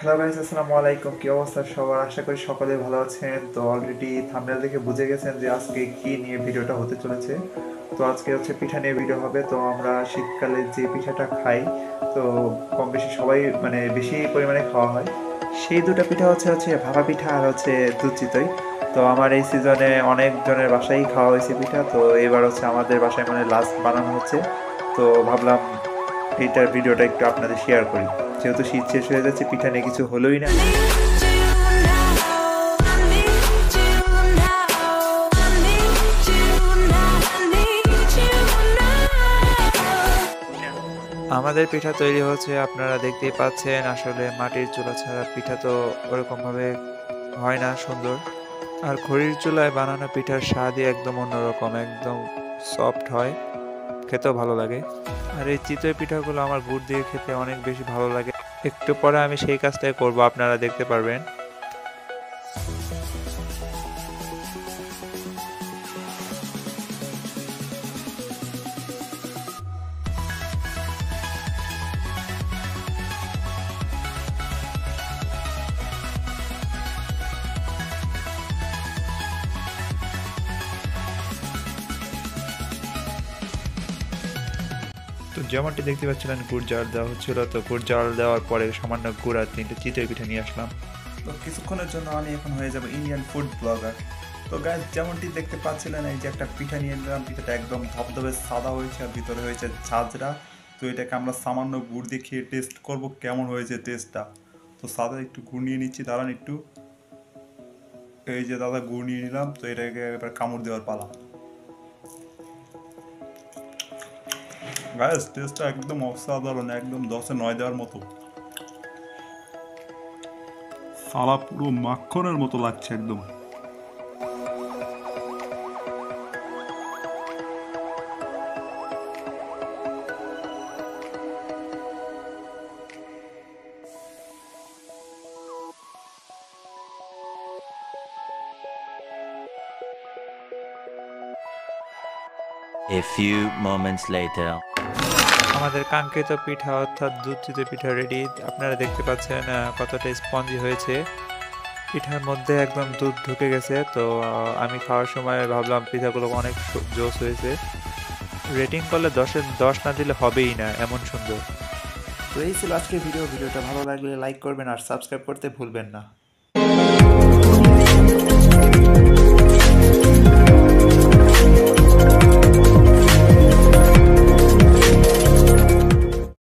Hello guys, আসসালামু আলাইকুম। কি অবস্থা সবার? আশা করি সকলে ভালো আছেন। তো অলরেডি থাম্বনেল দেখে বুঝে গেছেন যে আজকে কি নিয়ে ভিডিওটা হতে চলেছে। তো আজকে হচ্ছে পিঠা নিয়ে ভিডিও হবে। তো আমরা শীতকালে যে পিঠাটা খাই, তো কম বেশি সবাই বেশি পরিমাণে খাওয়া হয়। সেই দুটো পিঠা হচ্ছে ভাপা পিঠা আর হচ্ছে দুধ চিতই। তো আমার এই সিজনে অনেক জনের বাসায় খাওয়া হয়েছে পিঠা। তো এবার হচ্ছে আমাদের বাসায় লাস্ট বানানো হচ্ছে। তো ভাবলাম এইটার ভিডিওটা একটু আপনাদের শেয়ার করি। যেহেতু শীত শেষ হয়ে যাচ্ছে, পিঠা নিয়ে কিছু হলোই না। আমাদের পিঠা তৈরি হচ্ছে, আপনারা দেখতেই পাচ্ছেন। আসলে মাটির চুলা ছাড়া পিঠা তো ওরকমভাবে হয় না সুন্দর। আর খড়ির চুলায় বানানো পিঠার স্বাদই একদম অন্যরকম, একদম সফট হয়, খেতেও ভালো লাগে। আর এই চিতই পিঠাগুলো আমার গুড় দিয়ে খেতে অনেক বেশি ভালো লাগে। একটু পরে আমি সেই কাজটাই করব, আপনারা দেখতে পারবেন। তো যেমনটি দেখতে পাচ্ছিলেন, গুড় জাল দেওয়া হচ্ছিল। তো গুড় জাল দেওয়ার পরে সামান্য গুড় আর 3টে চিতই পিঠা নিয়ে আসলাম। তো কিছুক্ষণের জন্য আমি এখন হয়ে যাব ইন্ডিয়ান ফুড ব্লগার। তো গাইস, যেমনটি দেখতে পাচ্ছিলেন, এই যে একটা পিঠা নিয়ে নিলাম। পিঠাটা একদম ধবধবে সাদা হয়েছে আর ভিতরে হয়েছে ঝাঁঝরা। তো এটাকে আমরা সামান্য গুড় দিয়ে খেয়ে টেস্ট করব কেমন হয়েছে টেস্টটা। তো সাদা একটু গুড় নিয়ে নিচ্ছি, দাঁড়ান একটু। এই যে দাদা, গুড় নিয়ে নিলাম। তো এটাকে এবার কামড় দেওয়ার পালা। গাইস, টেস্টটা একদম অসাধারণ, একদম 10-এ 9 দেওয়ার মতো। সালা পুরো মাখনের মতো লাগছে একদম। A few moments later. আমাদের কাঙ্ক্ষিত পিঠা অর্থাৎ দুধ চিতই পিঠা রেডি। আপনারা দেখতে পাচ্ছেন কতটা স্পঞ্জি হয়েছে। পিঠার মধ্যে একদম দুধ ঢুকে গেছে। তো আমি খাওয়ার সময় ভাবলাম পিঠাগুলো অনেক জোস হয়েছে। রেটিং করলে 10-এ 10 না দিলে হবেই না, এমন সুন্দর। তো এই ছিল আজকের ভিডিওটা ভালো লাগলে লাইক করবেন আর সাবস্ক্রাইব করতে ভুলবেন না।